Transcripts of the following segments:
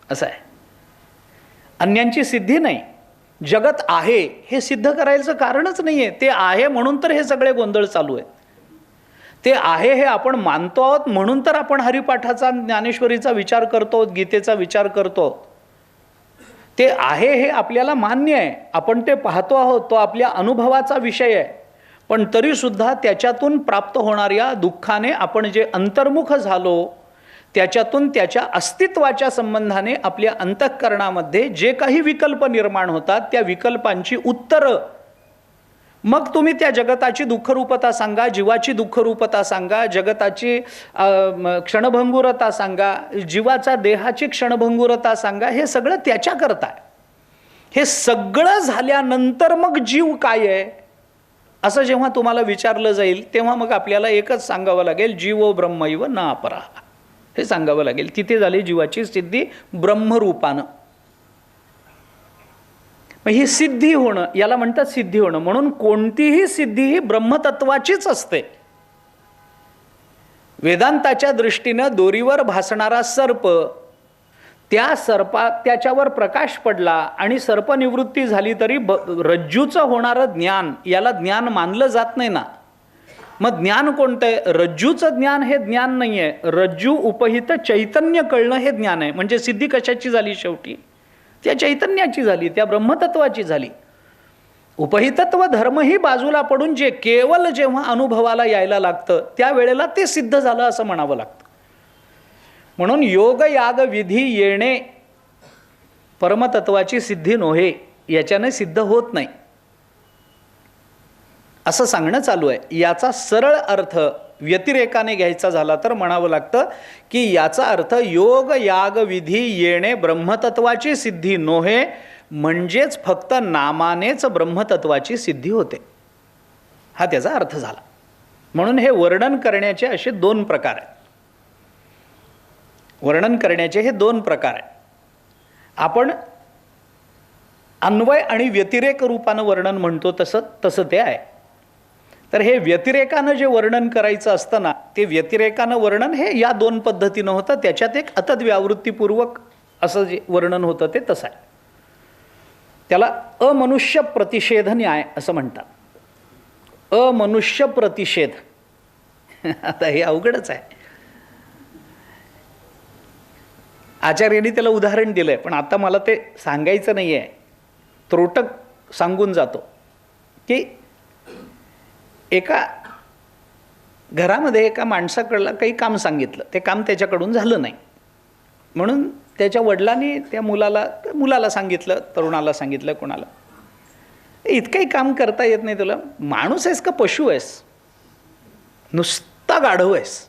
असं आहे. अन्यांची सिद्धी नाही, जगत आहे हे सिद्ध करायचं कारणच नाही आहे. ते आहे म्हणून तर हे सगळे गोंधळ चालू आहेत. ते आहे हे आपण मानतो आहोत म्हणून तर आपण हरिपाठाचा, ज्ञानेश्वरीचा विचार करतो, गीतेचा विचार करतो. ते आहे हे आपल्याला मान्य आहे, आपण ते पाहतो आहोत, तो आपल्या अनुभवाचा विषय आहे. पण तरीसुद्धा त्याच्यातून प्राप्त होणाऱ्या दुःखाने आपण जे अंतर्मुख झालो, त्याच्यातून त्याच्या अस्तित्वाच्या संबंधाने आपल्या अंतःकरणामध्ये जे काही विकल्प निर्माण होतात, त्या विकल्पांची उत्तरं, मग तुम्ही त्या जगताची दुःखरूपता सांगा, जीवाची दुःखरूपता सांगा, जगताची क्षणभंगुरता सांगा, जीवाचा देहाची क्षणभंगुरता सांगा, हे सगळं त्याच्याकरता आहे. हे सगळं झाल्यानंतर मग जीव काय आहे असं जेव्हा तुम्हाला विचारलं जाईल, तेव्हा मग आपल्याला एकच सांगावं लागेल, जीवो ब्रह्मैव न अपरा, हे सांगावं लागेल. तिथे झाली जीवाची सिद्धी ब्रह्मरूपानं. मग ही सिद्धी होणं, याला म्हणतात सिद्धी होणं. म्हणून कोणतीही सिद्धी ही ब्रह्मतत्वाचीच असते. वेदांताच्या दृष्टीनं दोरीवर भासणारा सर्प, त्याच्यावर प्रकाश पडला आणि सर्पनिवृत्ती झाली तरी रज्जूचं होणारं ज्ञान, याला ज्ञान मानलं जात नाही ना. मग ज्ञान कोणतं आहे? रज्जूचं ज्ञान हे ज्ञान नाही आहे. रज्जू उपहित चैतन्य कळणं हे ज्ञान आहे. म्हणजे सिद्धी कशाची झाली? शेवटी त्या चैतन्याची झाली, त्या ब्रह्मतत्वाची झाली. उपहितत्व धर्मही बाजूला पडून जे केवळ जेव्हा अनुभवाला यायला लागतं त्यावेळेला ते सिद्ध झालं असं म्हणावं लागतं. म्हणून योग याग विधी येणे परमतत्वाची सिद्धी नव्हे, याच्याने सिद्ध होत नाही असं सांगणं चालू आहे. याचा सरळ अर्थ व्यतिरेकाने घ्यायचा झाला तर म्हणावं लागतं की याचा अर्थ योग याग विधी येणे ब्रह्मतत्वाची सिद्धी नव्हे, म्हणजेच फक्त नामानेच ब्रह्मतत्वाची सिद्धी होते, हा त्याचा अर्थ झाला. म्हणून हे वर्णन करण्याचे असे दोन प्रकार आहेत. वर्णन करण्याचे हे दोन प्रकार आहेत. आपण अन्वय आणि व्यतिरेक रूपानं वर्णन म्हणतो तसं ते आहे. तर हे व्यतिरेकानं जे वर्णन करायचं असतं ना, ते व्यतिरेकानं वर्णन हे या दोन पद्धतीनं होतं. त्याच्यात एक अतद्व्यावृत्तीपूर्वक असं जे वर्णन होतं ते तसं आहे. त्याला अमनुष्य प्रतिषेध न्याय असं म्हणतात. अमनुष्य प्रतिषेध आता हे अवघडच आहे. आचार्यांनी त्याला उदाहरण दिलंय, पण आता मला ते सांगायचं नाही आहे, त्रोटक सांगून जातो की एका घरामध्ये एका माणसाकडला काही काम सांगितलं, ते काम त्याच्याकडून झालं नाही. म्हणून त्याच्या वडिलांनी त्या मुलाला सांगितलं, तरुणाला सांगितलं, कोणाला, इतकंही काम करता येत नाही तुला, माणूस आहेस का पशु आहेस, नुसता गाढव आहेस.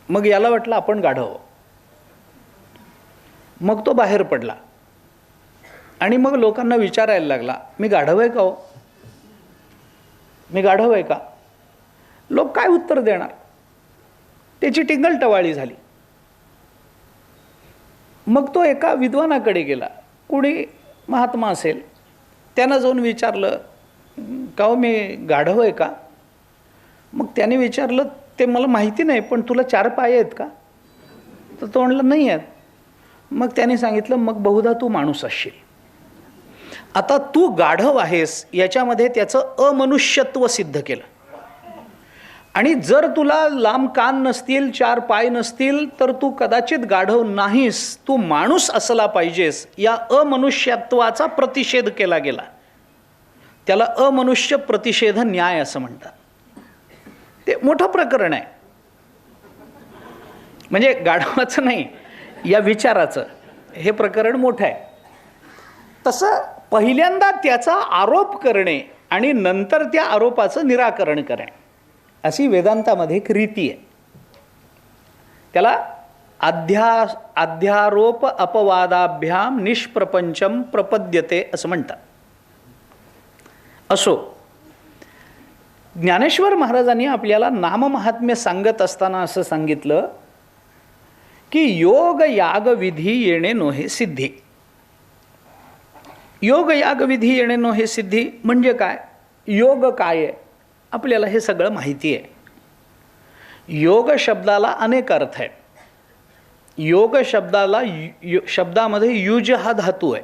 मग याला वाटलं आपण गाढव. मग तो बाहेर पडला आणि मग लोकांना विचारायला लागला, मी गाढव आहे का हो, मी गाढव आहे का? लोक काय उत्तर देणार? त्याची टिंगलटवाळी झाली. मग तो एका विद्वानाकडे गेला, कुणी महात्मा असेल, त्यानं जाऊन विचारलं, का हो मी गाढव आहे का? मग त्याने विचारलं, ते मला माहिती नाही, पण तुला 4 पाय आहेत का? तर तो म्हणला नाही आहेत. मग त्याने सांगितलं, मग बहुधा तू माणूस असशील. आता तू गाढव आहेस याच्यामध्ये त्याचं अमनुष्यत्व सिद्ध केलं. आणि जर तुला लांब कान नसतील, 4 पाय नसतील, तर तू कदाचित गाढव नाहीस, तू माणूस असला पाहिजेस, या अमनुष्यत्वाचा प्रतिषेध केला गेला. त्याला अमनुष्य प्रतिषेध न्याय असं म्हणतात. ते मोठं प्रकरण आहे. म्हणजे गाढवाचं नाही, या विचाराचं हे प्रकरण मोठं आहे. तसं पहिल्यांदा त्याचा आरोप करणे आणि नंतर त्या आरोपाचं निराकरण करणे, अशी वेदांतामध्ये एक रीती आहे. त्याला अध्यारोप अपवादाभ्याम निष्प्रपंचम प्रपद्यते असं म्हणतात. असो, ज्ञानेश्वर महाराजांनी आपल्याला नाममहात्म्य सांगत असताना असं सांगितलं की योग याग विधी येणे नोहे सिद्धी. योग याग विधी येणे नोहे सिद्धी म्हणजे काय? योग काय आहे आपल्याला हे सगळं माहिती आहे. योग शब्दाला अनेक अर्थ आहेत. योग शब्दाला शब्दामध्ये युज हा धातू आहे.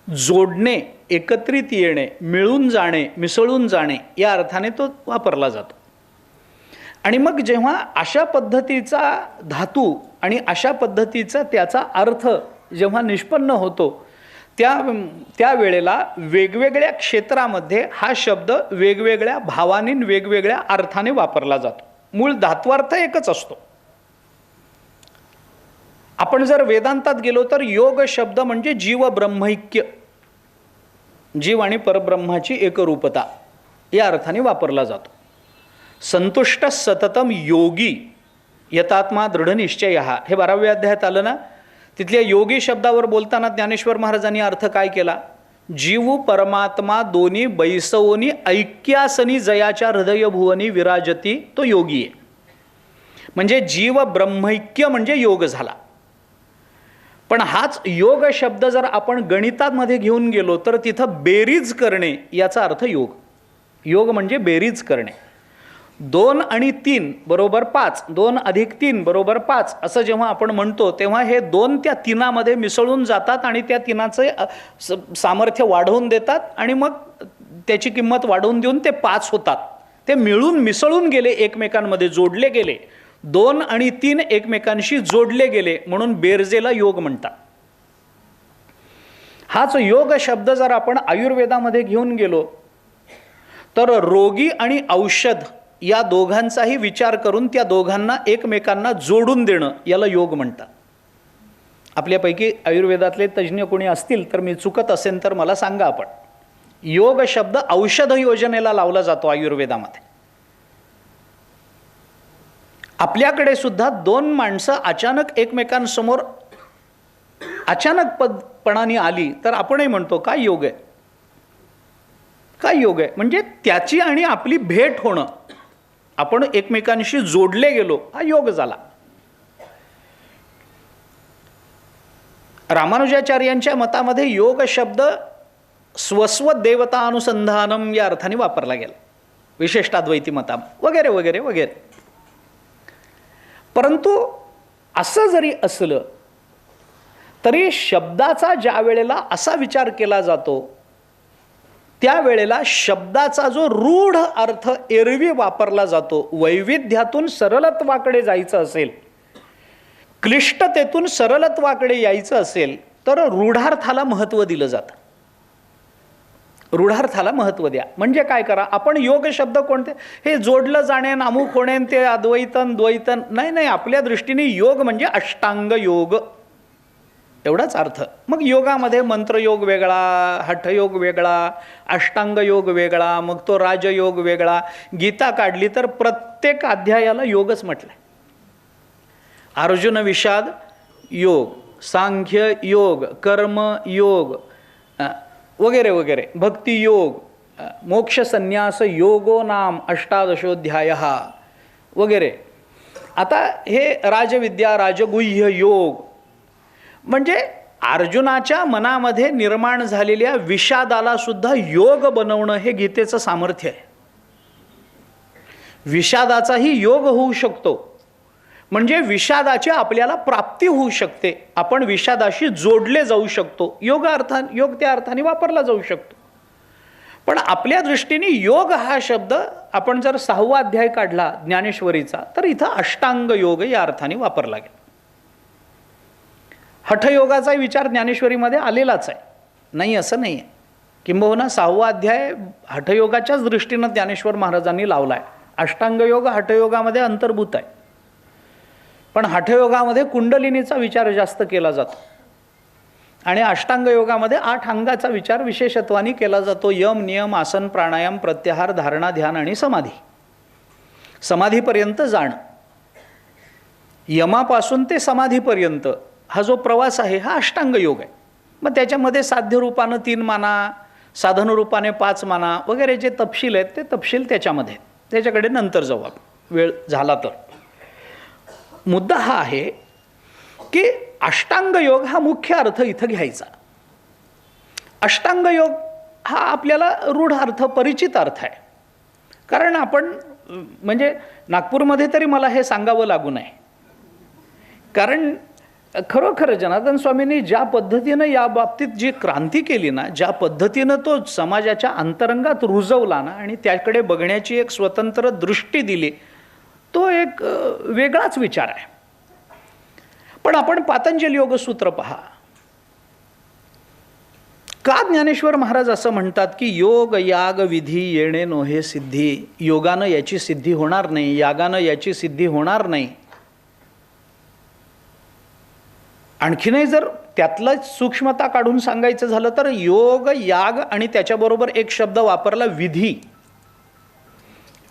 जोडणे, एकत्रित येणे, मिळून जाणे, मिसळून जाणे या अर्थाने तो वापरला जातो. आणि मग जेव्हा अशा पद्धतीचा धातू आणि अशा पद्धतीचा त्याचा अर्थ जेव्हा निष्पन्न होतो त्या वेळेला वेगवेगळ्या क्षेत्रामध्ये हा शब्द वेगवेगळ्या भावाने वेगवेगळ्या अर्थाने वापरला जातो. मूळ धात्वार्थ एकच असतो. आपण जर वेदांतात गेलो तर योग शब्द म्हणजे जीव ब्रह्मैक्य, जीव आणि परब्रह्माची एकरूपता या अर्थाने वापरला जातो. संतुष्ट सततम योगी यतात्मा दृढनिश्चय, हे 12व्या अध्यायात आलं ना. तिथल्या योगी शब्दावर बोलताना ज्ञानेश्वर महाराजांनी अर्थ काय केला? जीव परमात्मा दोन्ही बैसवोनी ऐक्यासनी जयाच्या हृदय भुवनी विराजती, तो योगी आहे. म्हणजे जीव ब्रह्मैक्य म्हणजे योग झाला. पण हाच योग शब्द जर आपण गणितामध्ये घेऊन गेलो तर तिथं बेरीज करणे याचा अर्थ योग. योग म्हणजे बेरीज करणे. 2 आणि 3 बरोबर 5, 2 अधिक 3 बरोबर 5 असं जेव्हा आपण म्हणतो तेव्हा हे 2 त्या 3 मिसळून जातात आणि त्या 3 सामर्थ्य वाढवून देतात आणि मग त्याची किंमत वाढवून देऊन ते 5 होतात. ते मिळून मिसळून गेले, एकमेकांमध्ये जोडले गेले. 2 आणि 3 एकमेकांशी जोडले गेले म्हणून बेरजेला योग म्हणतात. हाच योग शब्द जर आपण आयुर्वेदामध्ये घेऊन गेलो तर रोगी आणि औषध या दोघांचाही विचार करून त्या दोघांना एकमेकांना जोडून देणं याला योग म्हणतात. आपल्यापैकी आयुर्वेदातले तज्ज्ञ कोणी असतील तर मी चुकत असेल तर मला सांगा. आपण योग शब्द औषध योजनेला लावला जातो आयुर्वेदामध्ये. आपल्याकडे सुद्धा 2 माणसं अचानक एकमेकांसमोर अचानकपणाने आली तर आपणही म्हणतो काय योग आहे, काय योग आहे. म्हणजे त्याची आणि आपली भेट होणं, आपण एकमेकांशी जोडले गेलो, हा योग झाला. रामानुजाचार्यांच्या मतामध्ये योग शब्द स्वस्व देवता अनुसंधानम या अर्थाने वापरला गेला, विशिष्टाद्वैती मता वगैरे वगैरे वगैरे. परंतु असं जरी असलं तरी शब्दाचा ज्या वेळेला असा विचार केला जातो त्यावेळेला शब्दाचा जो रूढ अर्थ एरवी वापरला जातो, वैविध्यातून सरलत्वाकडे जायचं असेल, क्लिष्टतेतून सरलत्वाकडे यायचं असेल तर रूढार्थाला महत्त्व दिलं जातं. रूढार्थाला महत्त्व द्या. म्हणजे काय करा, आपण योग शब्द कोणते, हे जोडलं जाणे, अमुक होणे, ते अद्वैतन द्वैतन नाही. आपल्या दृष्टीने योग म्हणजे अष्टांग योग एवढाच अर्थ. मग योगामध्ये मंत्रयोग वेगळा, हठयोग वेगळा, अष्टांग योग वेगळा, मग तो राजयोग वेगळा. गीता काढली तर प्रत्येक अध्यायाला योगच म्हटलंय. अर्जुन विषाद योग, सांख्य योग, कर्म योग वगैरे वगैरे, भक्ती योग, मोक्ष संन्यास योगो नाम अष्टादशोध्याय वगैरे. आता हे राजविद्या, राजगुह्य योग म्हणजे अर्जुनाच्या मनामध्ये निर्माण झालेल्या विषादाला सुद्धा योग बनवणं हे गीतेचं सामर्थ्य आहे. विषादाचाही योग होऊ शकतो, म्हणजे विषादाची आपल्याला प्राप्ती होऊ शकते, आपण विषादाशी जोडले जाऊ शकतो. योग त्या अर्थाने वापरला जाऊ शकतो. पण आपल्या दृष्टीने योग हा शब्द आपण जर 6वा अध्याय काढला ज्ञानेश्वरीचा तर इथं अष्टांग योग या अर्थाने वापरला गेला. हठयोगाचा विचार ज्ञानेश्वरीमध्ये आलेलाच आहे, नाही असं नाही आहे. किंबहुना 6वा अध्याय हठयोगाच्याच दृष्टीनं ज्ञानेश्वर महाराजांनी लावला आहे. अष्टांग योग हठयोगामध्ये अंतर्भूत आहे, पण हठयोगामध्ये कुंडलिनीचा विचार जास्त केला जातो आणि अष्टांग योगामध्ये 8 अंगाचा विचार विशेषत्वाने केला जातो. यम, नियम, आसन, प्राणायाम, प्रत्याहार, धारणा, ध्यान आणि समाधी. समाधीपर्यंत जाणं, यमापासून ते समाधीपर्यंत हा जो प्रवास आहे हा अष्टांग योग आहे. मग त्याच्यामध्ये साध्य रूपानं 3 माना, साधन रूपाने 5 माना वगैरे जे तपशील आहेत ते तपशील त्याच्यामध्ये, त्याच्याकडे नंतर जाऊ आपण वेळ झाला तर. मुद्दा हा आहे की अष्टांग योग हा मुख्य अर्थ इथं घ्यायचा. अष्टांग योग हा आपल्याला रूढ अर्थ, परिचित अर्थ आहे. कारण आपण म्हणजे नागपूरमध्ये तरी मला हे सांगावं लागू नये कारण खरोखर जनार्दन स्वामींनी ज्या पद्धतीनं या बाबतीत जी क्रांती केली ना, ज्या पद्धतीनं तो समाजाच्या अंतरंगात रुजवला ना आणि त्याकडे बघण्याची एक स्वतंत्र दृष्टी दिली, तो एक वेगळाच विचार आहे. पण आपण पातंजली योगसूत्र पहा. का ज्ञानेश्वर महाराज असं म्हणतात की योग याग विधी येणे नोहे सिद्धी, योगानं याची सिद्धी होणार नाही, यागानं याची सिद्धी होणार नाही. आणखीनही जर त्यातलं सूक्ष्मता काढून सांगायचं झालं तर योग याग आणि त्याच्याबरोबर एक शब्द वापरला विधी.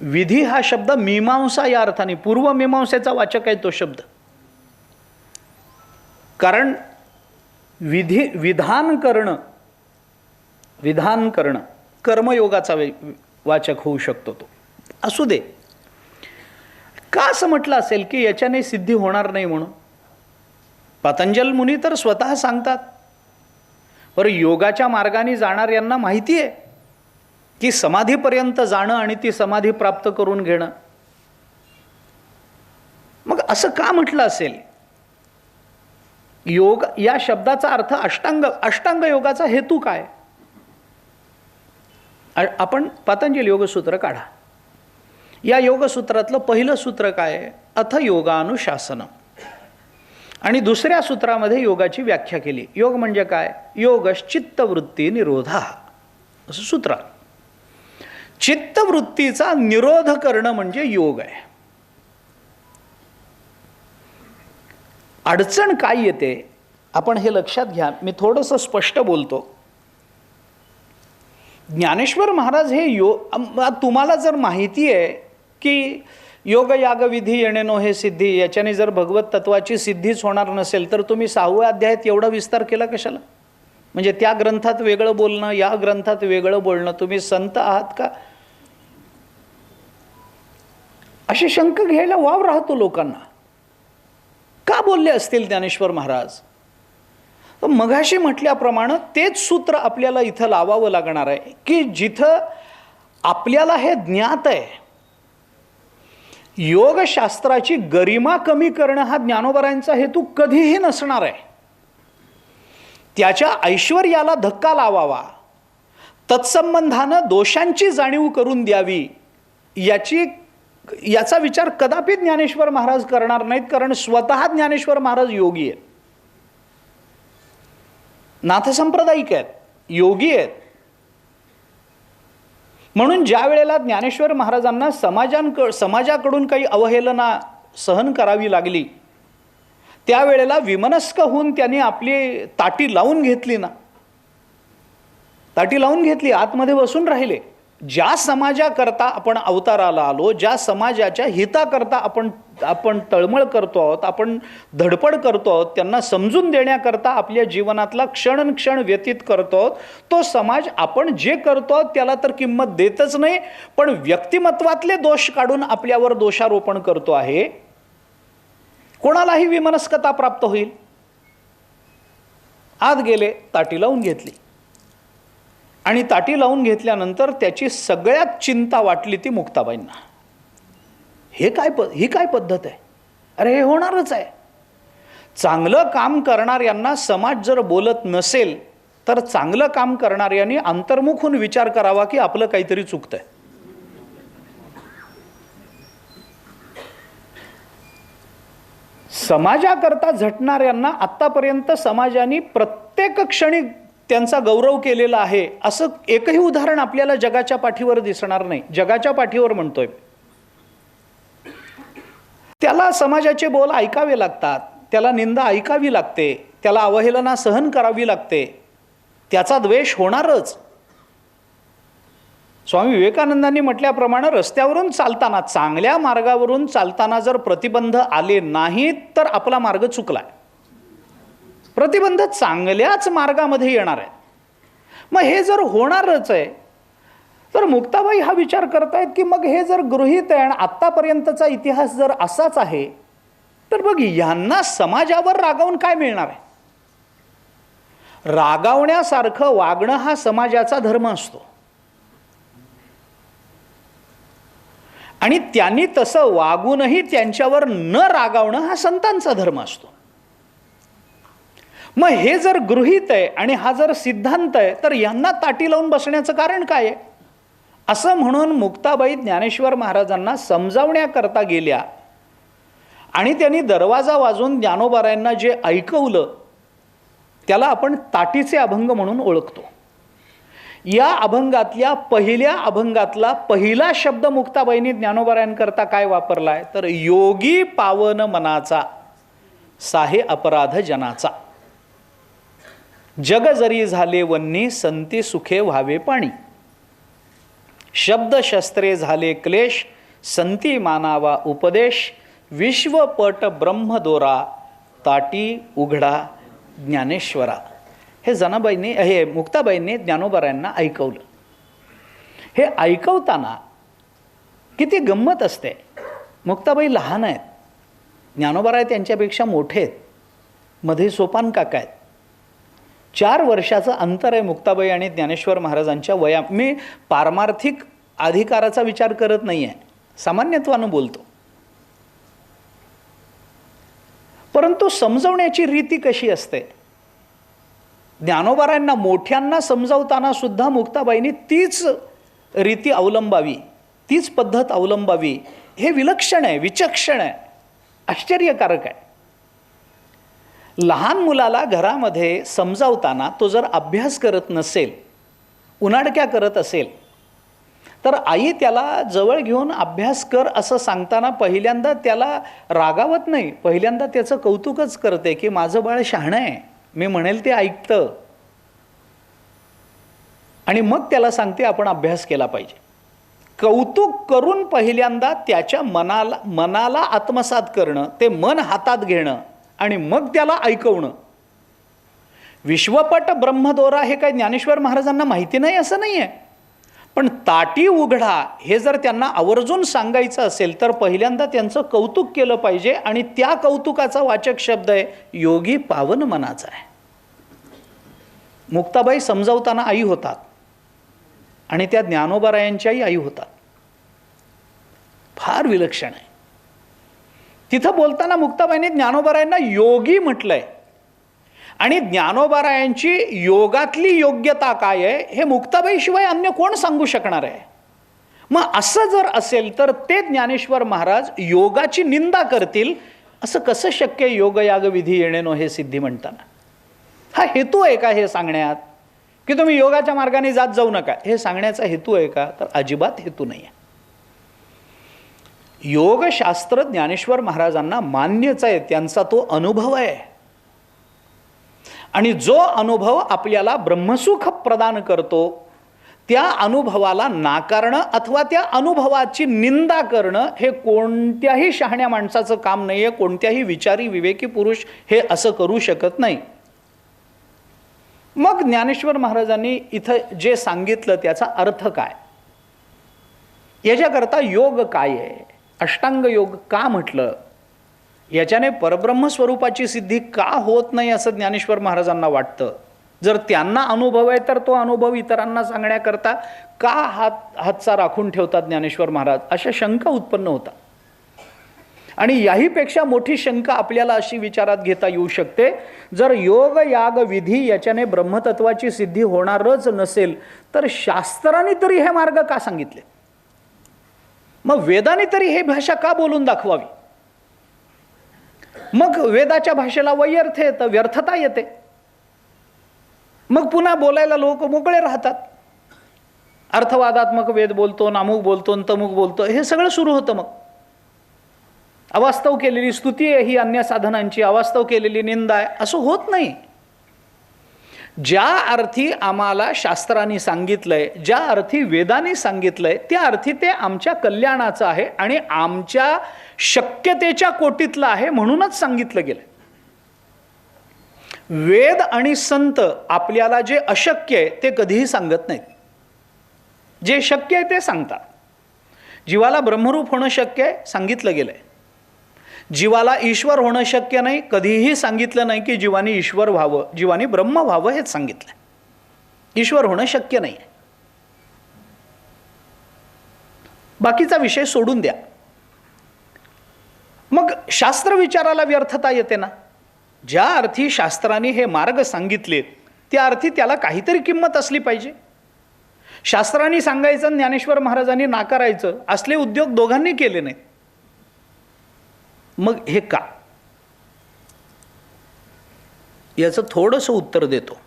विधी हा शब्द मीमांसा या अर्थाने, पूर्व मीमांसेचा वाचक आहे तो शब्द. कारण विधान करणं कर्मयोगाचा वाचक होऊ शकतो तो. असू दे, का असं म्हटलं असेल की याच्याने सिद्धी होणार नाही म्हणून? पतंजल मुनी तर स्वतः सांगतात. बरं, योगाच्या मार्गाने जाणाऱ्यांना माहिती आहे की समाधीपर्यंत जाणं आणि ती समाधी प्राप्त करून घेणं. मग असं का म्हटलं असेल? योग या शब्दाचा अर्थ अष्टांग योगाचा हेतू काय? आपण पतंजली योगसूत्र काढा. या योगसूत्रातलं पहिलं सूत्र काय आहे? अथ योगानुशासनम. आणि दुसऱ्या सूत्रामध्ये योगाची व्याख्या केली. योग म्हणजे काय? योगश्चित्तवृत्ती निरोधा असं सूत्र. चित्तवृत्तीचा निरोध करणं म्हणजे योग आहे. अडचण काय येते आपण हे लक्षात घ्या. मी थोडंसं स्पष्ट बोलतो. ज्ञानेश्वर महाराज हे तुम्हाला जर माहिती आहे की योग याग विधी येणे नो हे सिद्धी, याच्याने जर भगवत तत्वाची सिद्धीच होणार नसेल तर तुम्ही 6व्या अध्यायात एवढा विस्तार केला कशाला? म्हणजे त्या ग्रंथात वेगळं बोलणं, या ग्रंथात वेगळं बोलणं, तुम्ही संत आहात का? अशी शंक घ्यायला वाव राहतो लोकांना. का बोलले असतील ज्ञानेश्वर महाराज? मघाशी म्हटल्याप्रमाणे तेच सूत्र आपल्याला इथं लावावं लागणार आहे की जिथं आपल्याला हे ज्ञात आहे, योगशास्त्राची गरिमा कमी करणं हा ज्ञानोबरायांचा हेतू कधीही नसणार आहे. त्याच्या ऐश्वर्याला धक्का लावावा, तत्संबंधानं दोषांची जाणीव करून द्यावी, याचा विचार कदापि ज्ञानेश्वर महाराज करणार नाहीत. कारण स्वतः ज्ञानेश्वर महाराज योगी आहेत, नाथसंप्रदायिक आहेत, योगी आहेत. म्हणून ज्या वेळेला ज्ञानेश्वर महाराजांना समाजाकडून काही अवहेलना सहन करावी लागली, त्यावेळेला विमनस्क होऊन त्यांनी आपली ताटी लावून घेतली ना, ताटी लावून घेतली, आतमध्ये बसून राहिले. ज्या समाजाकरता आपण अवताराला आलो, ज्या समाजाच्या हिताकरता आपण तळमळ करतो आहोत, आपण धडपड करतो आहोत, त्यांना समजून देण्याकरता आपल्या जीवनातला क्षण व्यतीत करतो आहोत, तो समाज आपण जे करतो आहोत त्याला तर किंमत देतच नाही, पण व्यक्तिमत्वातले दोष काढून आपल्यावर दोषारोपण करतो आहे. कोणालाही विमनस्कता प्राप्त होईल. आत गेले, ताटी लावून घेतली आणि ताटी लावून घेतल्यानंतर त्याची सगळ्यात चिंता वाटली ती मुक्ताबाईंना. ही काय पद्धत आहे? अरे हे होणारच आहे. चांगलं काम करणाऱ्यांना समाज जर बोलत नसेल तर चांगलं काम करणाऱ्यांनी अंतर्मुख होऊन विचार करावा की आपलं काहीतरी चुकतंय. समाजाकरता झटणाऱ्यांना आत्तापर्यंत समाजाने प्रत्येक क्षणी त्यांचा गौरव केलेला आहे असं एकही उदाहरण आपल्याला जगाच्या पाठीवर दिसणार नाही. जगाच्या पाठीवर म्हणतोय. त्याला समाजाचे बोल ऐकावे लागतात, त्याला निंदा ऐकावी लागते, त्याला अवहेलना सहन करावी लागते, त्याचा द्वेष होणारच. स्वामी विवेकानंदांनी म्हटल्याप्रमाणे रस्त्यावरून चालताना, चांगल्या मार्गावरून चालताना जर प्रतिबंध आले नाहीत तर आपला मार्ग चुकलाय. प्रतिबंध चांगल्याच मार्गामध्ये येणार आहे. मग हे जर होणारच आहे तर मुक्ताबाई हा विचार करतायत की मग हे जर गृहीत आहे आणि आत्तापर्यंतचा इतिहास जर असाच आहे तर मग यांना समाजावर रागावून काय मिळणार आहे? रागावण्यासारखं वागणं हा समाजाचा धर्म असतो. आणि त्यांनी तसं वागूनही त्यांच्यावर न रागावणं हा संतांचा धर्म असतो. मग हे जर गृहीत आहे आणि हा जर सिद्धांत आहे, तर यांना ताटी लावून बसण्याचं कारण काय आहे? असं म्हणून मुक्ताबाई ज्ञानेश्वर महाराजांना समजावण्याकरता गेल्या आणि त्यांनी दरवाजा वाजवून ज्ञानोबारायांना जे ऐकवलं त्याला आपण ताटीचे अभंग म्हणून ओळखतो. या अभंगातल्या पहिल्या अभंगातला पहिला शब्द मुक्ताबाईंनी ज्ञानोबारायांकरता काय वापरलाय तर योगी पावन मनाचा साहे अपराध जनाचा, जग जरी झाले वन्नी संती सुखे व्हावे पाणी, शब्द शस्त्रे झाले क्लेश संती मानावा उपदेश, विश्वपट ब्रह्मदोरा ताटी उघडा ज्ञानेश्वरा. हे जनाबाईंनी हे मुक्ताबाईंनी ज्ञानोबारायांना ऐकवलं. हे ऐकवताना किती गंमत असते. मुक्ताबाई लहान आहेत, ज्ञानोबाराय त्यांच्यापेक्षा मोठे आहेत, मध्ये सोपान काका आहेत. 4 वर्षाचं अंतर आहे मुक्ताबाई आणि ज्ञानेश्वर महाराजांच्या वया. मी पारमार्थिक अधिकाराचा विचार करत नाही आहे, सामान्यत्वानं बोलतो. परंतु समजवण्याची रीती कशी असते? ज्ञानोबारायांना मोठ्यांना समजावताना सुद्धा मुक्ताबाईंनी तीच रीती अवलंबावी, तीच पद्धत अवलंबावी. हे विलक्षण आहे, विचक्षण आहे, आश्चर्यकारक आहे. लहान मुलाला घरामध्ये समजावताना तो जर अभ्यास करत नसेल, उनाडक्या करत असेल, तर आई त्याला जवळ घेऊन अभ्यास कर असं सांगताना पहिल्यांदा त्याला रागावत नाही, पहिल्यांदा त्याचं कौतुकच करते की माझं बाळ शहाणं आहे, मी म्हणेल ते ऐकतं. आणि मग त्याला सांगते आपण अभ्यास केला पाहिजे. कौतुक करून पहिल्यांदा त्याच्या मनाला आत्मसात करणं, ते मन हातात घेणं आणि मग त्याला ऐकवणं. विश्वपट ब्रह्मदोरा हे काय ज्ञानेश्वर महाराजांना माहिती नाही असं नाही आहे, पण ताटी उघडा हे जर त्यांना आवर्जून सांगायचं असेल तर पहिल्यांदा त्यांचं कौतुक केलं पाहिजे. आणि त्या कौतुकाचा वाचक शब्द आहे योगी पावन मनाचा आहे. मुक्ताबाई समजावताना आई होतात आणि त्या ज्ञानोबारायांच्याही आई होतात. फार विलक्षण आहे. तिथं बोलताना मुक्ताबाईंनी ज्ञानोबारायांना योगी म्हटलंय आणि ज्ञानोबारायांची योगातली योग्यता काय आहे हे मुक्ताबाईशिवाय अन्य कोण सांगू शकणार आहे? मग असं जर असेल तर ते ज्ञानेश्वर महाराज योगाची निंदा करतील असं कसं शक्य? योगयाग विधी येणेनो हे सिद्धी म्हणताना हा हेतू आहे का हे सांगण्यात की तुम्ही योगाच्या मार्गाने जात जाऊ नका, हे सांगण्याचा हेतू आहे का? तर अजिबात हेतू नाही आहे. योगशास्त्र ज्ञानेश्वर महाराजांना मान्यच आहे, त्यांचा तो अनुभव आहे आणि जो अनुभव आपल्याला ब्रह्मसुख प्रदान करतो त्या अनुभवाला नाकारणं अथवा त्या अनुभवाची निंदा करणं हे कोणत्याही शहाण्या माणसाचं काम नाही आहे. कोणत्याही विचारी विवेकी पुरुष हे असं करू शकत नाही. मग ज्ञानेश्वर महाराजांनी इथं जे सांगितलं त्याचा अर्थ काय, याच्याकरता योग काय आहे, अष्टांग योग का म्हटलं, याच्याने परब्रह्म स्वरूपाची सिद्धी का होत नाही असं ज्ञानेश्वर महाराजांना वाटतं. जर त्यांना अनुभव आहे तर तो अनुभव इतरांना सांगण्याकरता का हातचा राखून ठेवतात ज्ञानेश्वर महाराज, अशा शंका उत्पन्न होतात. आणि याहीपेक्षा मोठी शंका आपल्याला अशी विचारात घेता येऊ शकते, जर योग याग विधी याच्याने ब्रह्मतत्वाची सिद्धी होणारच नसेल तर शास्त्रांनी तरी हे मार्ग का सांगितले? मग वेदांनी तरी हे भाषा का बोलून दाखवावी? मग वेदाच्या भाषेला वैयर्थ येतं, व्यर्थता येते. मग पुन्हा बोलायला लोक मोकळे राहतात. अर्थवादात्मक वेद बोलतो, नामुक बोलतो, तमुक बोलतो, हे सगळं सुरू होतं. मग अवास्तव केलेली स्तुती आहे ही अन्य साधनांची, अवास्तव केलेली निंदा आहे, असं होत नाही. ज्या अर्थी आम्हाला शास्त्रांनी सांगितलंय, ज्या अर्थी वेदांनी सांगितलंय, त्या अर्थी ते आमच्या कल्याणाचं आहे आणि आमच्या शक्यतेच्या कोटीतलं आहे म्हणूनच सांगितलं गेलं. वेद आणि संत आपल्याला जे अशक्य आहे ते कधीही सांगत नाहीत, जे शक्य आहे ते सांगतात. जीवाला ब्रह्मरूप होणं शक्य आहे, सांगितलं गेलंय. जीवाला ईश्वर होणं शक्य नाही, कधीही सांगितलं नाही की जीवाने ईश्वर व्हावं, जीवाने ब्रह्म व्हावं, हेच सांगितलं. ईश्वर होणं शक्य नाही. बाकीचा विषय सोडून द्या. मग शास्त्र विचाराला व्यर्थता येते ना. ज्या अर्थी शास्त्राने हे मार्ग सांगितलेत त्या अर्थी त्याला काहीतरी किंमत असली पाहिजे. शास्त्राने सांगायचं, ज्ञानेश्वर महाराजांनी नाकारायचं, असले उद्योग दोघांनी केले नाहीत. मग हे का? याचं थोडंसं उत्तर देतो.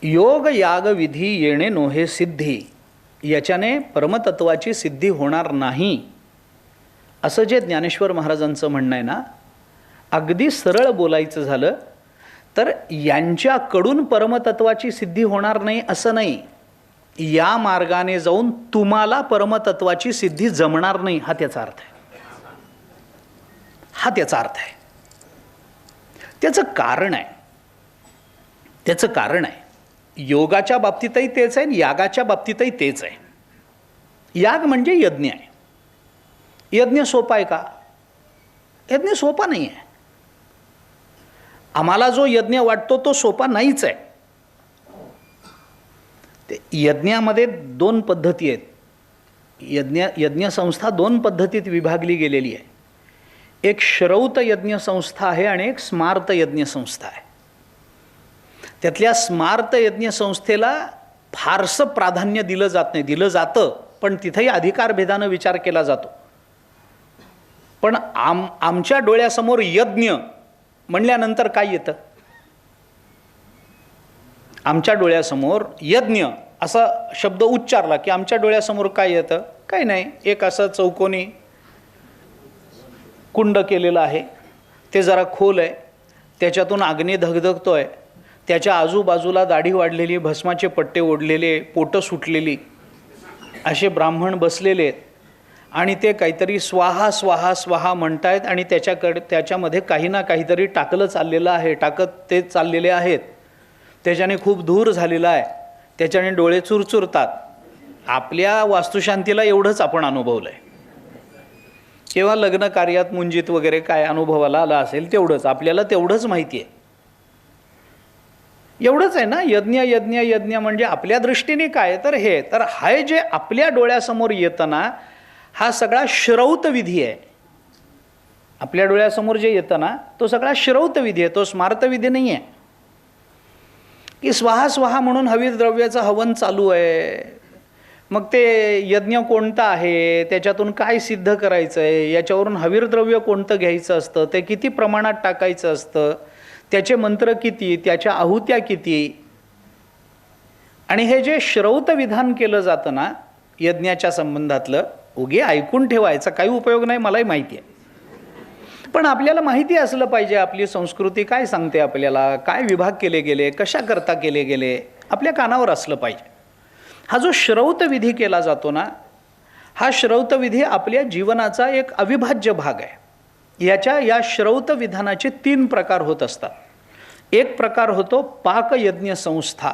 योग याग विधी येणे नोहे सिद्धी, याच्याने परमतत्वाची सिद्धी होणार नाही असं जे ज्ञानेश्वर महाराजांचं म्हणणं आहे ना, अगदी सरळ बोलायचं झालं तर यांच्याकडून परमतत्वाची सिद्धी होणार नाही असं नाही. या मार्गाने जाऊन तुम्हाला परमतत्वाची सिद्धी जमणार नाही, हा त्याचा अर्थ आहे. हा त्याचा अर्थ आहे. त्याचं कारण आहे. त्याचं कारण आहे. योगाच्या बाबतीतही तेच आहे, यागाच्या बाबतीतही तेच आहे. याग म्हणजे यज्ञ आहे. यज्ञ सोपा आहे का? यज्ञ सोपा नाही आहे. आम्हाला जो यज्ञ वाटतो तो सोपा नाहीच आहे. ते यज्ञामध्ये दोन पद्धती आहेत. यज्ञ संस्था दोन पद्धतीत विभागली गेलेली आहे. एक श्रौत यज्ञ संस्था आहे आणि एक स्मार्त यज्ञ संस्था आहे. त्यातल्या स्मार्त यज्ञ संस्थेला फारसं प्राधान्य दिलं जात नाही. दिलं जातं पण तिथेही अधिकारभेदानं विचार केला जातो. पण आमच्या डोळ्यासमोर यज्ञ म्हणल्यानंतर काय येतं? आमच्या डोळ्यासमोर यज्ञ असा शब्द उच्चारला की आमच्या डोळ्यासमोर काय येतं? काही नाही. एक असं चौकोनी कुंड केलेलं आहे, ते जरा खोल आहे, त्याच्यातून अग्नी धगधगतोय, त्याच्या आजूबाजूला दाढी वाढलेली, भस्माचे पट्टे ओढलेले, पोटं सुटलेली असे ब्राह्मण बसलेले आहेत आणि ते काहीतरी स्वाहा स्वाहा स्वाहा म्हणतायत आणि त्याच्यामध्ये काही ना काहीतरी टाकलं चाललेलं आहे, टाकत ते चाललेले आहेत. त्याच्याने खूप धूर झालेला आहे, त्याच्याने डोळे चुरचुरतात. आपल्या वास्तुशांतीला एवढंच आपण अनुभवलं आहे किंवा लग्न कार्यात मुंजीत वगैरे काय अनुभवाला आला असेल तेवढंच, आपल्याला तेवढंच माहिती आहे. एवढंच आहे ना. यज्ञ यज्ञ यज्ञ म्हणजे आपल्या दृष्टीने काय तर हे, तर हा जे आपल्या डोळ्यासमोर येतं ना, हा सगळा श्रौत विधी आहे. आपल्या डोळ्यासमोर जे येतं ना तो सगळा श्रौत विधी आहे, तो स्मार्त विधी नाही आहे. की स्वाहा स्वाहा म्हणून हवीर द्रव्याचं हवन चालू आहे. मग ते यज्ञ कोणता आहे, त्याच्यातून काय सिद्ध करायचं आहे, याच्यावरून हवीर द्रव्य कोणतं घ्यायचं असतं, ते किती प्रमाणात टाकायचं असतं, त्याचे मंत्र किती, त्याच्या आहुत्या किती. आणि हे जे श्रौत विधान केलं जातं ना यज्ञाच्या संबंधातलं, उगे ऐकून ठेवायचा काही उपयोग नाही, मलाही माहिती आहे. पण आपल्याला माहिती असलं पाहिजे आपली संस्कृती काय सांगते आपल्याला, काय विभाग केले गेले, कशा करता केले गेले, आपल्या कानावर असलं पाहिजे. हा जो श्रौत विधी केला जातो ना, हा श्रौत विधी आपल्या जीवनाचा एक अविभाज्य भाग आहे. या श्रौत विधानाचे 3 प्रकार होत असतात. एक प्रकार होतो पाकयज्ञ संस्था,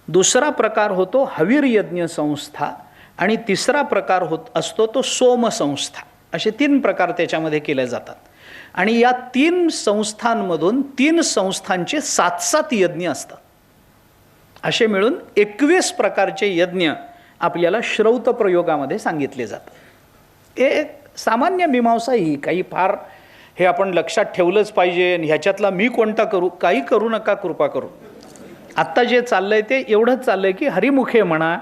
दुसरा प्रकार होतो हवीर यज्ञ संस्था आणि तिसरा प्रकार असतो तो सोम संस्था. असे 3 प्रकार त्याच्यामध्ये केले जातात. आणि या 3 संस्थांमधून 3 संस्थांचे 7-7 यज्ञ असतात. असे मिळून 21 प्रकारचे यज्ञ आपल्याला श्रौत प्रयोगामध्ये सांगितले जातात. हे सामान्य मीमांसा ही काही फार हे आपण लक्षात ठेवलंच पाहिजे. ह्याच्यातला मी कोणता करू, काही करू नका, कृपा करू. आत्ता जे चाललंय ते एवढंच चाललंय की हरिमुखे म्हणा,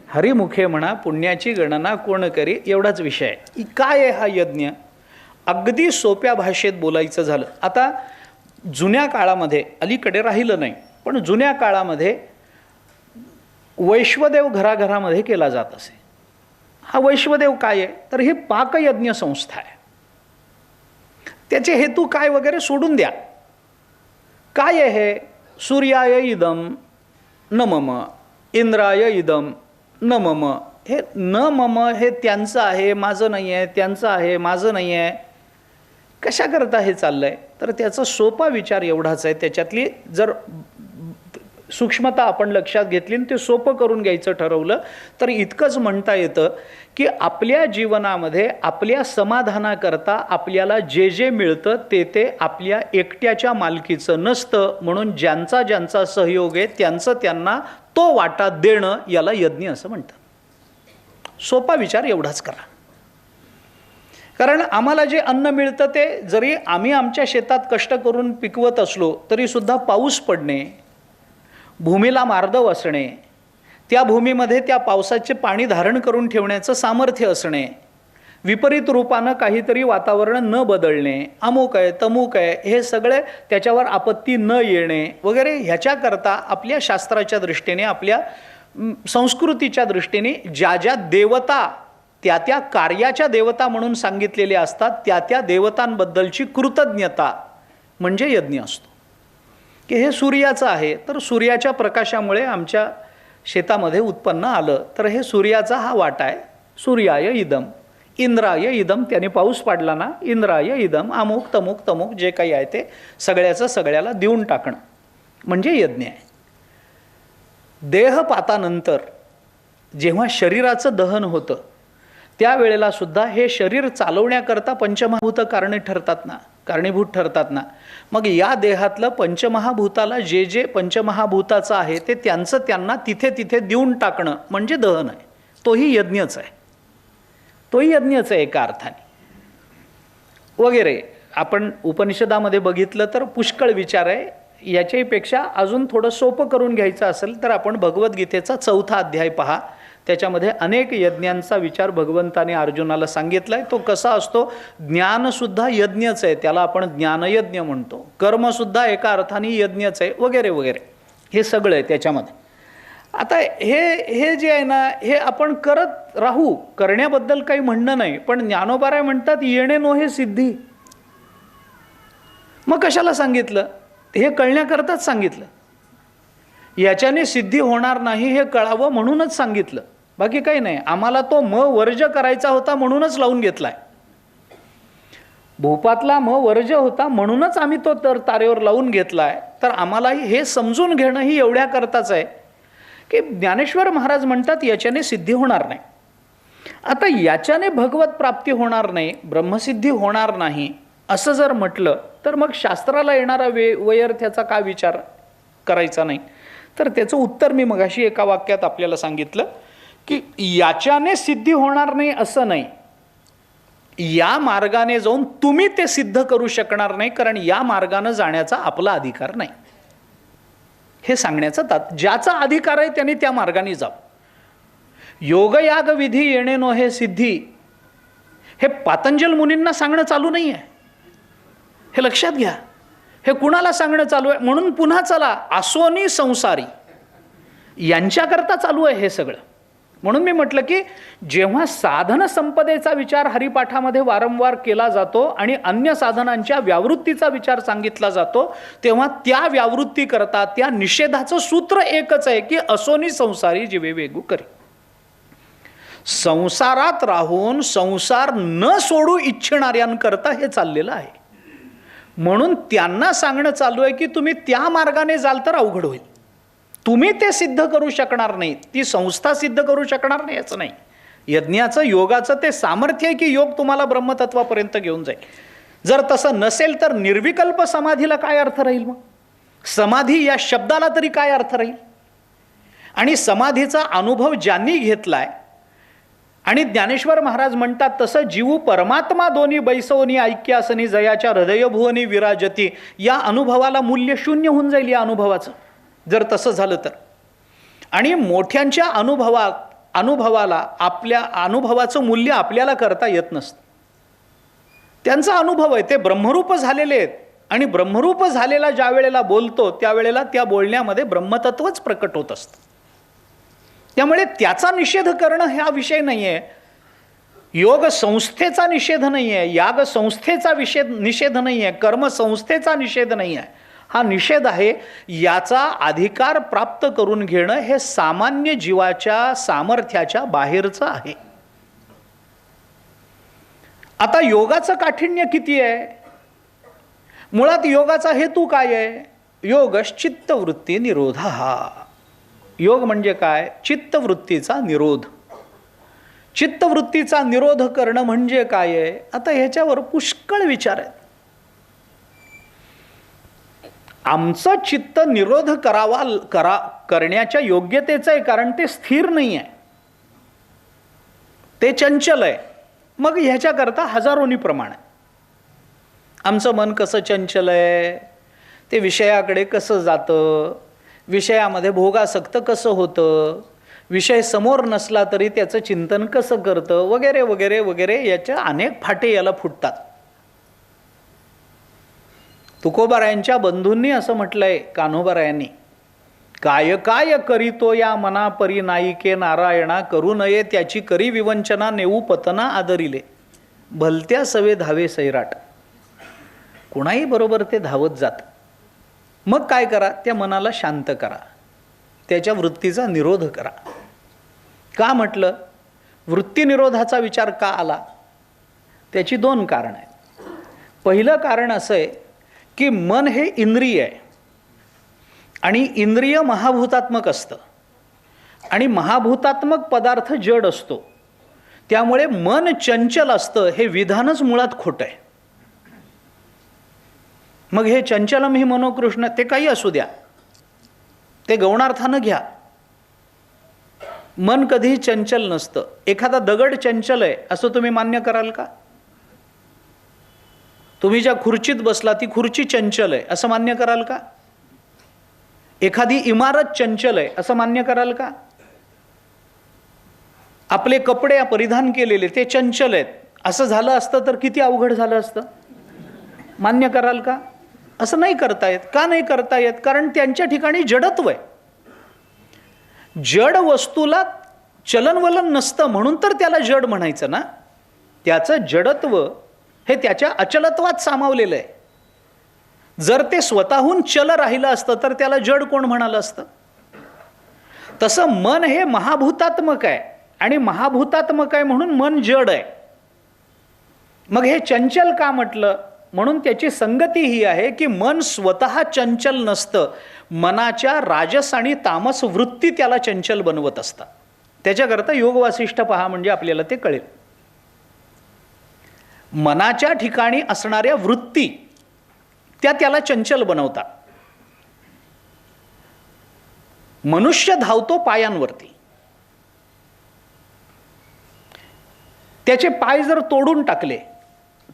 हरिमुखे म्हणा, पुण्याची गणना कोण करी, एवढाच विषय आहे. काय आहे हा यज्ञ? अगदी सोप्या भाषेत बोलायचं झालं, आता जुन्या काळामध्ये, अलीकडे राहिलं नाही, पण जुन्या काळामध्ये वैश्वदेव घराघरामध्ये केला जात असे. हा वैश्वदेव काय आहे तर हे पाकयज्ञ संस्था आहे. त्याचे हेतू काय वगैरे सोडून द्या. काय आहे हे? सूर्याय इदम न मम, इंद्राय इदम न मम. हे न मम हे त्यांचं आहे, माझं नाही आहे, त्यांचं आहे, माझं नाही आहे. कशा करता हे चाललंय तर त्याचा सोपा विचार एवढाच आहे. त्याच्यातली जर सूक्ष्मता आपण लक्षात घेतली आणि ते सोपं करून घ्यायचं ठरवलं तर इतकंच म्हणता येतं की आपल्या जीवनामध्ये आपल्या समाधानाकरता आपल्याला जे जे मिळतं ते आपल्या एकट्याच्या मालकीचं नसतं. म्हणून ज्यांचा ज्यांचा सहयोग आहे त्यांचं त्यांना तो वाटा देणं याला यज्ञ असं म्हणतात. सोपा विचार एवढाच करा. कारण आम्हाला जे अन्न मिळतं ते जरी आम्ही आमच्या शेतात कष्ट करून पिकवत असलो तरी सुद्धा पाऊस पडणे, भूमीला मार्दव असणे, त्या भूमीमध्ये त्या पावसाचे पाणी धारण करून ठेवण्याचं सामर्थ्य असणे, विपरीत रूपानं काहीतरी वातावरण न बदलणे, अमुक आहे तमुक आहे, हे सगळे त्याच्यावर आपत्ती न येणे वगैरे, ह्याच्याकरता आपल्या शास्त्राच्या दृष्टीने, आपल्या संस्कृतीच्या दृष्टीने ज्या ज्या देवता त्या त्या कार्याच्या देवता म्हणून सांगितलेल्या असतात, त्या त्या देवतांबद्दलची कृतज्ञता म्हणजे यज्ञ असतो. की हे सूर्याचं आहे तर सूर्याच्या प्रकाशामुळे आमच्या शेतामध्ये उत्पन्न आलं तर हे सूर्याचा हा वाटा आहे. सूर्याय इदम, इंद्राय इदम, त्याने पाऊस पाडला ना, इंद्राय इदम, अमुक तमुक तमुक जे काही आहे ते सगळ्याचं सगळ्याला देऊन टाकणं म्हणजे यज्ञ आहे. देहपातानंतर जेव्हा शरीराचं दहन होतं त्यावेळेला सुद्धा हे शरीर चालवण्याकरता पंचमहाभूत कारणीभूत ठरतात ना. मग या देहातलं पंचमहाभूताला जे जे पंचमहाभूताचं आहे ते त्यांचं त्यांना तिथे तिथे देऊन टाकणं म्हणजे दहन आहे. तोही यज्ञच आहे, तोही यज्ञच आहे एका अर्थाने वगैरे. आपण उपनिषदामध्ये बघितलं तर पुष्कळ विचार आहे. याच्यापेक्षा अजून थोडं सोपं करून घ्यायचं असेल तर आपण भगवद्गीतेचा 4था अध्याय पहा. त्याच्यामध्ये अनेक यज्ञांचा विचार भगवंताने अर्जुनाला सांगितलाय. तो कसा असतो, ज्ञानसुद्धा यज्ञच आहे, त्याला आपण ज्ञानयज्ञ म्हणतो. कर्मसुद्धा एका अर्थाने यज्ञच आहे वगैरे वगैरे. हे सगळं आहे त्याच्यामध्ये. आता हे जे आहे ना हे आपण करत राहू, करण्याबद्दल काही म्हणणं नाही. पण ज्ञानोबाराय म्हणतात येणे नोहे सिद्धी. मग कशाला सांगितलं? हे कळण्याकरताच सांगितलं. याच्याने सिद्धी होणार नाही हे कळावं म्हणूनच सांगितलं, बाकी काही नाही. आम्हाला तो वर्ज करायचा होता म्हणूनच लावून घेतलाय. भूपातला वर्ज होता म्हणूनच आम्ही तो तारेवर लावून घेतलाय. तर आम्हालाही हे समजून घेणं ही एवढ्या करताच आहे की ज्ञानेश्वर महाराज म्हणतात याच्याने सिद्धी होणार नाही. आता याच्याने भगवत प्राप्ती होणार नाही, ब्रह्मसिद्धी होणार नाही असं जर म्हटलं तर मग शास्त्राला येणारा वैयर्थ्याचा का विचार करायचा नाही? तर त्याचं उत्तर मी मगाशी एका वाक्यात आपल्याला सांगितलं की याच्याने सिद्धी होणार नाही असं नाही. या मार्गाने जाऊन तुम्ही ते सिद्ध करू शकणार नाही, कारण या मार्गाने जाण्याचा आपला अधिकार नाही. हे सांगण्याचा ज्याचा अधिकार आहे त्याने त्या मार्गाने जावं. योगयाग विधी येणे नो हे सिद्धी हे पातंजल मुनींना सांगणं चालू नाही आहे, हे लक्षात घ्या. हे कुणाला सांगणं चालू आहे? म्हणून पुन्हा चला आसोनी संसारी यांच्याकरता चालू आहे हे सगळं. म्हणून मी म्हटलं की जेव्हा साधन संपदेचा विचार हरिपाठामध्ये वारंवार केला जातो आणि अन्य साधनांच्या व्यावृत्तीचा विचार सांगितला जातो तेव्हा त्या व्यावृत्ती करता त्या निषेधाचं सूत्र एकच आहे की असोनी संसारी जीवे वेगू करी. संसारात राहून संसार न सोडू इच्छिणाऱ्यांकरता हे चाललेलं आहे. म्हणून त्यांना सांगणं चालू आहे की तुम्ही त्या मार्गाने जाल तर अवघड होईल. तुम्ही ते सिद्ध करू शकणार नाही, ती संस्था सिद्ध करू शकणार नाही असं नाही. यज्ञाचं योगाचं ते सामर्थ्य आहे की योग तुम्हाला ब्रह्मतत्वापर्यंत घेऊन जाईल. जर तसं नसेल तर निर्विकल्प समाधीला काय अर्थ राहील? मग समाधी या शब्दाला तरी काय अर्थ राहील? आणि समाधीचा अनुभव ज्यांनी घेतलाय आणि ज्ञानेश्वर महाराज म्हणतात तसं जीव परमात्मा दोन्ही बैसवनी ऐक्यासनी जयाच्या हृदयभुवनी विराजती, या अनुभवाला मूल्य शून्य होऊन जाईल या अनुभवाचं जर तसं झालं तर. आणि मोठ्यांच्या अनुभवाला आपल्या अनुभवाचं मूल्य आपल्याला करता येत नसतं. त्यांचा अनुभव आहे, ते ब्रह्मरूप झालेले आहेत आणि ब्रह्मरूप झालेला ज्या वेळेला बोलतो त्यावेळेला त्या बोलण्यामध्ये ब्रह्मतत्वच प्रकट होत असतं. त्यामुळे त्याचा निषेध करणं हा विषय नाही आहे. योग संस्थेचा निषेध नाही आहे, याग संस्थेचा निषेध नाही आहे, कर्मसंस्थेचा निषेध नाही आहे. हा निषेध आहे याचा अधिकार प्राप्त करून घेणं हे सामान्य जीवाच्या सामर्थ्याच्या बाहेरचं आहे. आता योगाचं काठिण्य किती आहे? मुळात योगाचा हेतू काय आहे? योगश्चित्तवृत्ती निरोधः. योग म्हणजे काय? चित्तवृत्तीचा निरोध. चित्तवृत्तीचा निरोध करणं म्हणजे काय आहे? आता ह्याच्यावर पुष्कळ विचार आहेत. आमचं चित्त निरोध करण्याच्या योग्यतेचं आहे, कारण ते स्थिर नाही आहे, ते चंचल आहे. मग ह्याच्याकरता हजारोनी प्रमाण आहे. आमचं मन कसं चंचल आहे, ते विषयाकडे कसं जातं, विषयामध्ये भोगासक्त कसं होतं, विषय समोर नसला तरी त्याचं चिंतन कसं करतं, वगैरे वगैरे वगैरे, याच्या अनेक फाटे याला फुटतात. तुकोबारायांच्या बंधूंनी असं म्हटलंय, कान्होबारायांनी, काय काय करीतो या मना परी नाईके नारायणा, करू नये त्याची करी विवंचना, नेऊ पतना आदरिले, भलत्या सवे धावे सैराट. कुणाही बरोबर ते धावत जात. मग काय करा, त्या मनाला शांत करा, त्याच्या वृत्तीचा निरोध करा. का म्हटलं, वृत्तीनिरोधाचा विचार का आला, त्याची दोन कारणं आहेत. पहिलं कारण असं आहे की मन हे इंद्रिय आहे आणि इंद्रिय महाभूतात्मक असतं आणि महाभूतात्मक पदार्थ जड असतो. त्यामुळे मन चंचल असतं हे विधानच मुळात खोटं आहे. मग हे चंचलम ही मनोकृष्ण, ते काही असू द्या, ते गौणार्थानं घ्या. मन कधीही चंचल नसतं. एखादा दगड चंचल आहे असं तुम्ही मान्य कराल का? तुम्ही ज्या खुर्चीत बसला ती खुर्ची चंचल आहे असं मान्य कराल का? एखादी इमारत चंचल आहे असं मान्य कराल का? आपले कपडे परिधान केलेले ते चंचल आहेत असं झालं असतं तर किती अवघड झालं असतं. मान्य कराल का? असं नाही करता येत. का नाही करता येत? कारण त्यांच्या ठिकाणी जडत्व आहे. जड वस्तूला चलनवलन नसतं म्हणून तर त्याला जड म्हणायचं ना. त्याचं जडत्व हे त्याच्या अचलत्वात सामावलेलं आहे. जर ते स्वतःहून चल राहिलं असतं तर त्याला जड कोण म्हणालं असतं? तसं मन हे महाभूतात्मक आहे आणि महाभूतात्मक आहे म्हणून मन जड आहे. मग हे चंचल का म्हटलं? म्हणून त्याची संगती ही आहे की मन स्वतः चंचल नसतं, मनाच्या राजस आणि तामस वृत्ती त्याला चंचल बनवत असतात. त्याच्याकरता योग वासिष्ठ पहा म्हणजे आपल्याला ते कळेल. मनाच्या ठिकाणी असणाऱ्या वृत्ती त्याला चंचल बनवतात. मनुष्य धावतो पायांवरती, त्याचे पाय जर तोडून टाकले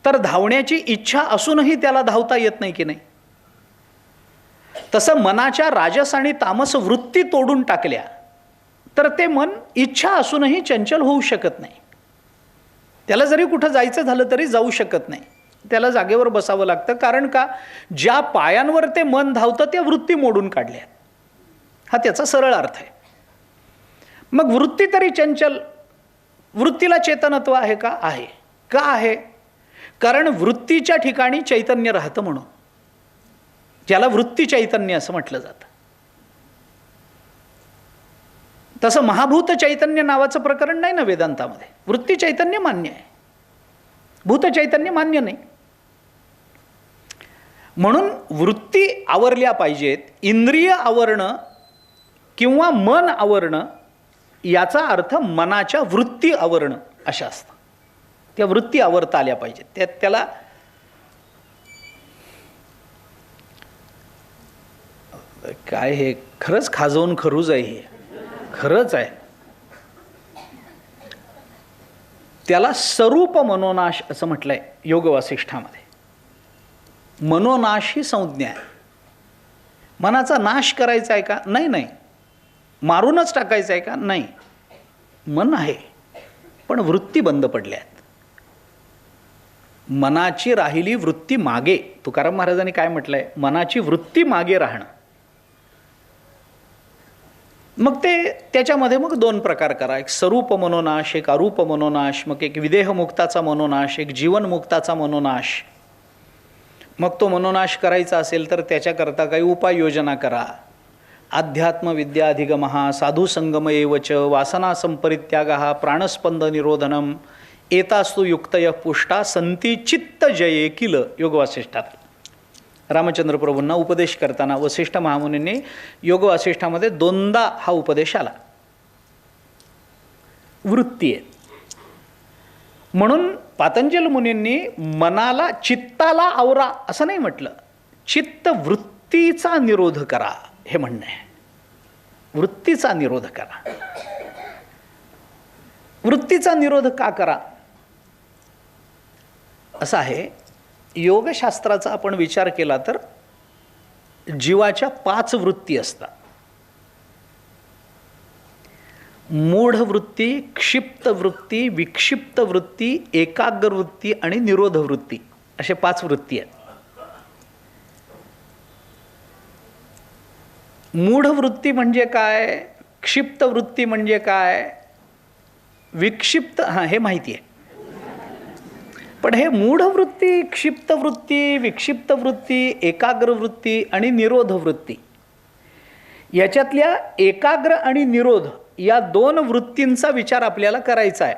तर धावण्याची इच्छा असूनही त्याला धावता येत नाही की नाही. तसं मनाच्या राजस आणि तामस वृत्ती तोडून टाकल्या तर ते मन इच्छा असूनही चंचल होऊ शकत नाही. त्याला जरी कुठं जायचं झालं तरी जाऊ शकत नाही. त्याला जागेवर बसावं लागतं. कारण का? ज्या पायांवर ते मन धावतं त्या वृत्ती मोडून काढल्या. हा त्याचा सरळ अर्थ आहे. मग वृत्ती तरी चंचल, वृत्तीला चेतनत्व आहे का? आहे. का आहे? कारण वृत्तीच्या ठिकाणी चैतन्य राहतं म्हणून. ज्याला वृत्ती चैतन्य असं म्हटलं जातं. तसं महाभूत चैतन्य नावाचं प्रकरण नाही ना वेदांतामध्ये. वृत्ती चैतन्य मान्य आहे, भूत चैतन्य मान्य नाही. म्हणून वृत्ती आवरल्या पाहिजेत. इंद्रिय आवरणं किंवा मन आवरणं याचा अर्थ मनाच्या वृत्ती आवरणं अशा असतं. त्या वृत्ती आवरता आल्या पाहिजेत. त्याला काय, हे खरंच खाजवून खरूज आहे. हे खरंच आहे. त्याला स्वरूप मनोनाश असं म्हटलंय योग वासिष्ठामध्ये. मनोनाश ही संज्ञा आहे. मनाचा नाश करायचा आहे का? नाही नाही. मारूनच टाकायचं आहे का? नाही. मन आहे पण वृत्ती बंद पडल्या आहेत. मनाची राहिली वृत्ती मागे. तुकाराम महाराजांनी काय म्हटलंय? मनाची वृत्ती मागे राहणं. मग त्याच्यामध्ये मग दोन प्रकार करा. एक स्वरूप मनोनाश, एक अरूप मनोनाश, मग एक विदेहमुक्ताचा मनोनाश, एक जीवनमुक्ताचा मनोनाश. मग तो मनोनाश करायचा असेल तर त्याच्याकरता काही उपाययोजना करा. अध्यात्म विद्याधिगमः साधु संगम एवच वासना संपरित्यागः प्राणस्पंद निरोधनम एतास्तु युक्तयः पुष्टा संती चित्त जये किल. योग वासिष्ठात रामचंद्र प्रभूंना उपदेश करताना वसिष्ठ महामुनींनी योग वासिष्ठामध्ये दोनदा हा उपदेश आला. वृत्ती आहे म्हणून पातंजल मुनींनी मनाला चित्ताला आवरा असं नाही म्हटलं. चित्त वृत्तीचा निरोध करा हे म्हणणं आहे. वृत्तीचा निरोध करा. वृत्तीचा निरोध का करा? असं आहे, योगशास्त्राचा आपण विचार केला तर जीवाच्या 5 वृत्ती असतात. मूढ वृत्ती, क्षिप्त वृत्ती, विक्षिप्त वृत्ती, एकाग्र वृत्ती आणि निरोध वृत्ती असे 5 वृत्ती आहेत. मूढ वृत्ती म्हणजे काय, क्षिप्त वृत्ती म्हणजे काय, विक्षिप्त हे माहिती आहे. पण हे मूढ वृत्ती, क्षिप्त वृत्ती, विक्षिप्त वृत्ती, एकाग्र वृत्ती आणि निरोध वृत्ती याच्यातल्या एकाग्र आणि निरोध या 2 वृत्तींचा विचार आपल्याला करायचा आहे.